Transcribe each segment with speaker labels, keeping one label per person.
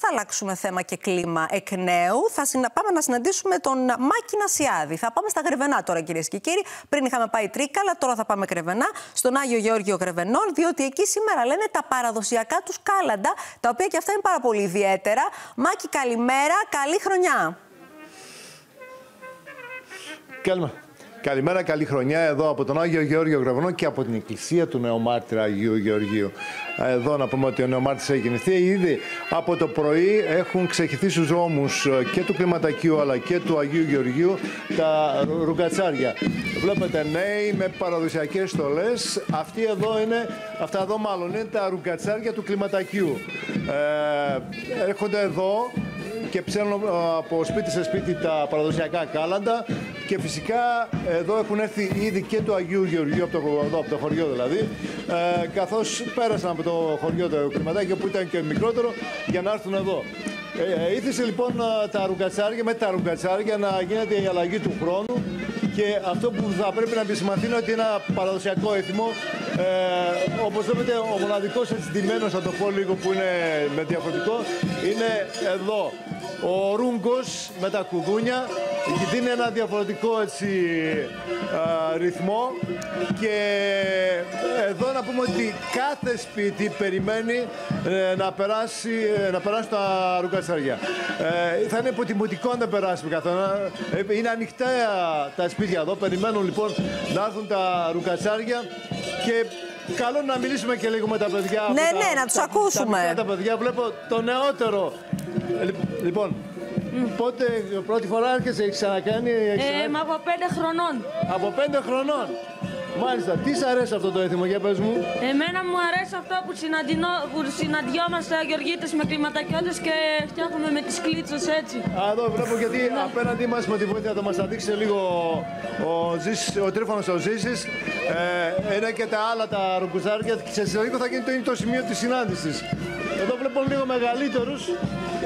Speaker 1: Θα αλλάξουμε θέμα και κλίμα εκ νέου. Πάμε να συναντήσουμε τον Μάκη Νασιάδη. Θα πάμε στα Γρεβενά τώρα, κυρίες και κύριοι. Πριν είχαμε πάει Τρίκαλα, τώρα θα πάμε Γρεβενά, στον Άγιο Γεώργιο Γρεβενών, διότι εκεί σήμερα λένε τα παραδοσιακά τους κάλαντα, τα οποία και αυτά είναι πάρα πολύ ιδιαίτερα. Μάκη, καλημέρα, καλή χρονιά.
Speaker 2: Καλημέρα, καλή χρονιά εδώ από τον Άγιο Γεώργιο Γρεβενών και από την εκκλησία του Νεομάρτυρα Αγίου Γεωργίου. Εδώ να πούμε ότι ο Νεομάρτυρας έχει γεννηθεί. Ήδη από το πρωί έχουν ξεχυθεί στους δρόμους και του Κλιματακίου αλλά και του Αγίου Γεωργίου τα ρουγατσάρια. Βλέπετε νέοι με παραδοσιακές στολές. Αυτά εδώ μάλλον είναι τα ρουγατσάρια του Κλιματακίου. Έρχονται εδώ και ψέλνουν από σπίτι σε σπίτι τα παραδοσιακά κάλαντα και φυσικά εδώ έχουν έρθει ήδη και του Αγίου Γεωργίου, από το χωριό δηλαδή, καθώς πέρασαν από το χωριό το Κλιματάκι που ήταν και μικρότερο για να έρθουν εδώ. Ήθισε λοιπόν με τα ρουγατσάρια να γίνεται η αλλαγή του χρόνου και αυτό που θα πρέπει να επισημανθεί είναι ότι είναι ένα παραδοσιακό έθιμο. Όπως βλέπετε, ο μοναδικός εντυμένος, θα το πω λίγο που είναι με διαφορετικό, είναι εδώ. Ο ρούγκος με τα κουδούνια δίνει ένα διαφορετικό ρυθμό και εδώ να πούμε ότι κάθε σπίτι περιμένει να περάσει τα ρουγατσάρια. Θα είναι υποτιμητικό να περάσει καθένα. Είναι ανοιχτά τα σπίτια εδώ, περιμένουν λοιπόν να έρθουν τα ρουγατσάρια και καλό να μιλήσουμε και λίγο με τα παιδιά.
Speaker 1: Ναι, να τους ακούσουμε.
Speaker 2: Τα παιδιά, βλέπω το νεότερο. Λοιπόν, πότε πρώτη φορά έρχεσαι, έχεις ξανακάνει?
Speaker 3: Από 5 χρονών.
Speaker 2: Από 5 χρονών. Μάλιστα. Τι σ' αρέσει αυτό το έθιμο, για πες μου?
Speaker 3: Εμένα μου αρέσει αυτό που συναντιόμαστε Γεωργίτες με κλιματακιώτες και φτιάχνουμε με τις κλίτσες έτσι.
Speaker 2: Εδώ βλέπω γιατί απέναντί μας με τη βοήθεια θα μας τα δείξει λίγο ο Τρίφωνος ο Ζήσης. Είναι και τα άλλα τα ρουγουτσάρια και σε λίγο θα γίνει το σημείο της συνάντησης. Εδώ βλέπω λίγο μεγαλύτερους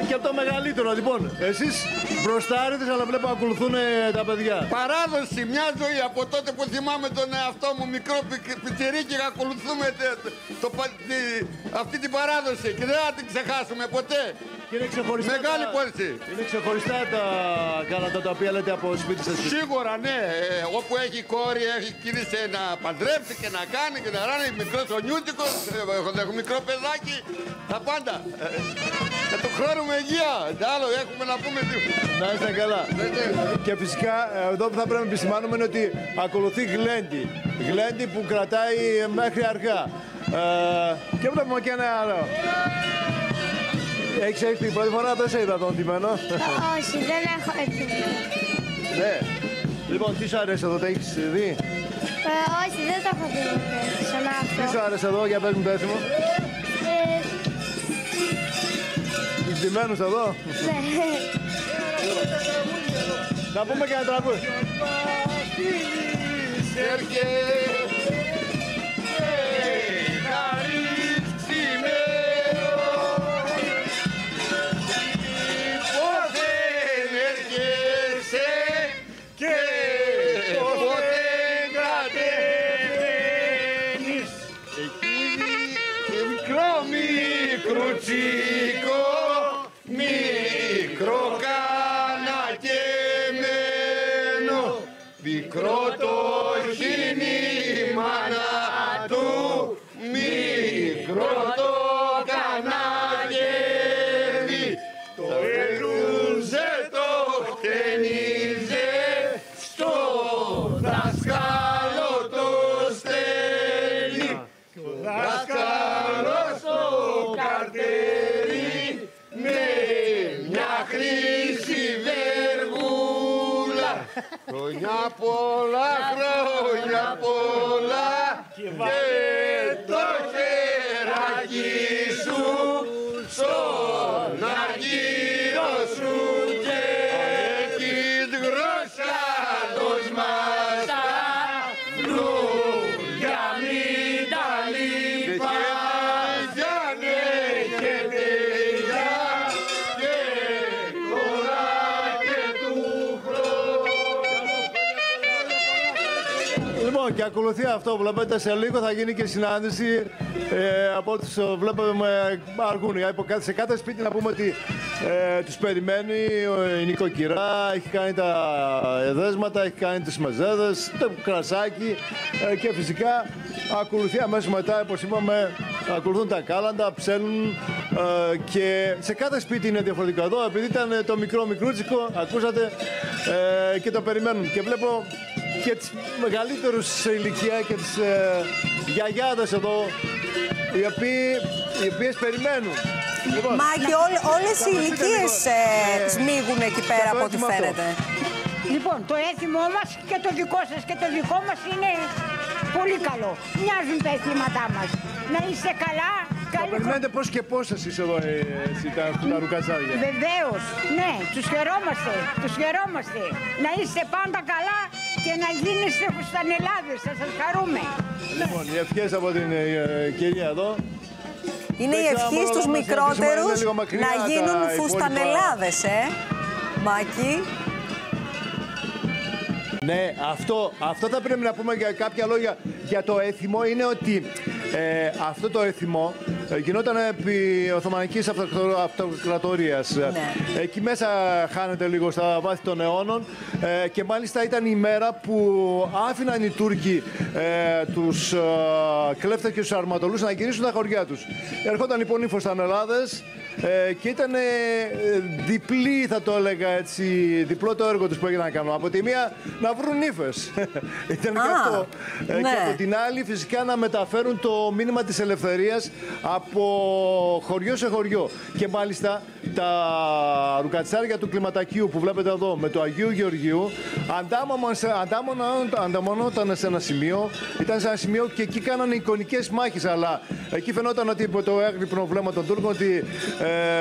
Speaker 2: και το μεγαλύτερο. Λοιπόν, εσείς μπροστάριδες, αλλά βλέπω ακολουθούν τα παιδιά.
Speaker 4: Παράδοση, μια ζωή από τότε που θυμάμαι τον εαυτό μου μικρό πιτσιρίκι, ακολουθούμε αυτή την παράδοση και δεν θα την ξεχάσουμε ποτέ.
Speaker 2: Και είναι ξεχωριστά.
Speaker 4: Μεγάλη πόληση.
Speaker 2: Είναι ξεχωριστά τα κάλαντα τα οποία λέτε από σπίτι σε σπίτι.
Speaker 4: Σίγουρα, ναι. Όπου έχει κόρη, έχει κίνηση να παντρέψει και να κάνει και να ράνει. Μικρός ο νιούτικος, έχω μικρό παιδάκι. Τα πάντα. Και του χρόνου με υγεία. Τι άλλο έχουμε να πούμε.
Speaker 2: Να είστε καλά. Και φυσικά εδώ που θα πρέπει να επισημάνουμε είναι ότι ακολουθεί γλέντι. Γλέντι που κρατάει μέχρι αργά. Και βλέπουμε και ένα άλλο. Έχεις έρθει την πρώτη φορά, δεν σε είδα τον ντυμένο?
Speaker 5: Όχι, δεν έχω έρθει.
Speaker 2: Ναι. Λοιπόν, τι σου αρέσει εδώ, το έχεις δει?
Speaker 5: Όχι, δεν το έχω δει ξανά αυτό.
Speaker 2: Τι σου άρεσε εδώ, για πες μου το έθιμο? Τους ντυμένους εδώ?
Speaker 5: Ναι.
Speaker 2: Να πούμε και ένα τραγούδι.
Speaker 4: Μικρουτσίκο, μικρό κανακεμένο, μικρό το χειμώνα.
Speaker 2: Λοιπόν, και ακολουθεί αυτό. Βλέπετε, σε λίγο θα γίνει και συνάντηση. Από ό,τι βλέπουμε, αργούν. Σε κάθε σπίτι να πούμε ότι τους περιμένει η νοικοκυρά, έχει κάνει τα εδέσματα, έχει κάνει τις μεζέδες, το κρασάκι και φυσικά ακολουθεί αμέσως μετά, όπως είπαμε, ακολουθούν τα κάλαντα, ψέλνουν και σε κάθε σπίτι είναι διαφορετικό. Εδώ, επειδή ήταν το μικρούτσικο, ακούσατε και το περιμένουν. Και βλέπω και τις μεγαλύτερους σε ηλικία και τις γιαγιάδες εδώ, οι οποίες περιμένουν. Λοιπόν,
Speaker 1: Μάκη, όλες οι ηλικίες σμίγουν εκεί πέρα από ό,τι φαίνεται.
Speaker 6: Λοιπόν, το έθιμό μας και το δικό σας και το δικό μας είναι πολύ καλό. Μοιάζουν τα αισθήματά μας. Να είστε καλά.
Speaker 2: Περιμένετε πώς και πώς εσείς εδώ τα ρουκατσάρια.
Speaker 6: Βεβαίως, ναι, τους χαιρόμαστε. Να είστε πάντα καλά και να γίνεστε φουστανελάδες, θα σας χαρούμε.
Speaker 2: Λοιπόν, οι ευχές από την κυρία εδώ.
Speaker 1: Είναι η ευχή στους μικρότερους να γίνουν φουστανελάδες, Μάκη.
Speaker 2: Ναι, αυτό θα πρέπει να πούμε για κάποια λόγια για το έθιμο. Είναι ότι αυτό το έθιμο γινόταν επί Οθωμανικής Αυτοκρατορίας. Ναι. Εκεί μέσα χάνεται λίγο στα βάθη των αιώνων και μάλιστα ήταν η μέρα που άφηναν οι Τούρκοι τους κλέφτες και τους αρματολούς να γυρίσουν τα χωριά τους. Ερχόταν λοιπόν οι φουστανελάδες και ήταν διπλή, θα το έλεγα έτσι, διπλό το έργο τους που έγιναν να κάνουν. Από τη μία να βρουν ύφες. Ήταν και αυτό. Ναι. Και από την άλλη φυσικά να μεταφέρουν το μήνυμα της ελευθερίας από χωριό σε χωριό. Και μάλιστα τα ρουκατσάρια του κλιματακίου που βλέπετε εδώ με το Αγίου Γεωργίου ανταμωνόταν σε ένα σημείο. Ήταν σε ένα σημείο και εκεί κάνανε εικονικές μάχες, αλλά εκεί φαινόταν ότι υπό το έγρυπνο βλέμμα των Τούρκων ότι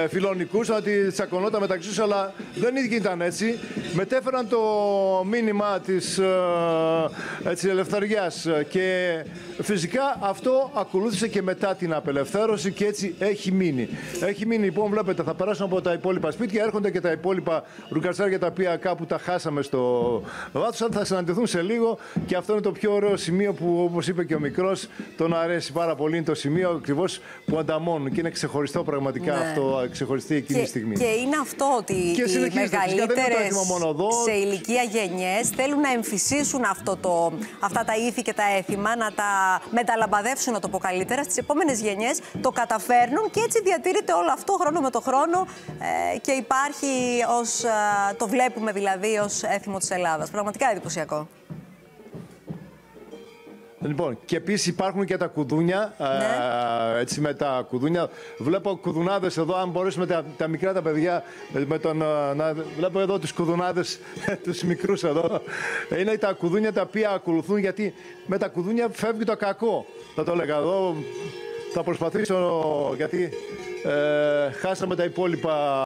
Speaker 2: φιλονικούσαν, ότι τσακωνόταν μεταξύ τους, αλλά δεν ήταν έτσι. Μετέφεραν το μήνυμα της ελευθεριάς και φυσικά αυτό ακολούθησε και μετά την απελευθέρωση και έτσι έχει μείνει. Έχει μείνει λοιπόν, βλέπετε, θα περάσουν από τα υπόλοιπα σπίτια, έρχονται και τα υπόλοιπα ρουκατσάρια τα οποία κάπου τα χάσαμε στο βάθος, θα συναντηθούν σε λίγο και αυτό είναι το πιο ωραίο σημείο που, όπως είπε και ο μικρός, τον αρέσει πάρα πολύ. Είναι το σημείο ακριβώς που ανταμώνουν και είναι ξεχωριστό πραγματικά αυτό, ξεχωριστή εκείνη τη στιγμή.
Speaker 1: Και είναι αυτό ότι οι μεγαλύτερες σε ηλικία γενιές θέλουν να εμφυσίσουν αυτά τα ήθη και τα έθιμα, να τα μεταλαμπαδεύσουν, να το πω καλύτερα, στις επόμενες γενιές το καταφέρνουν και έτσι διατηρείται όλο αυτό χρόνο με το χρόνο και υπάρχει το βλέπουμε δηλαδή ως έθιμο της Ελλάδας. Πραγματικά εντυπωσιακό.
Speaker 2: Λοιπόν, και επίσης υπάρχουν και τα κουδούνια, ναι. Έτσι με τα κουδούνια. Βλέπω κουδουνάδες εδώ, αν μπορέσουμε τα μικρά τα παιδιά, βλέπω εδώ τους κουδουνάδες, τους μικρούς εδώ. Είναι τα κουδούνια τα οποία ακολουθούν, γιατί με τα κουδούνια φεύγει το κακό. Θα το έλεγα εδώ, θα προσπαθήσω, γιατί χάσαμε τα υπόλοιπα.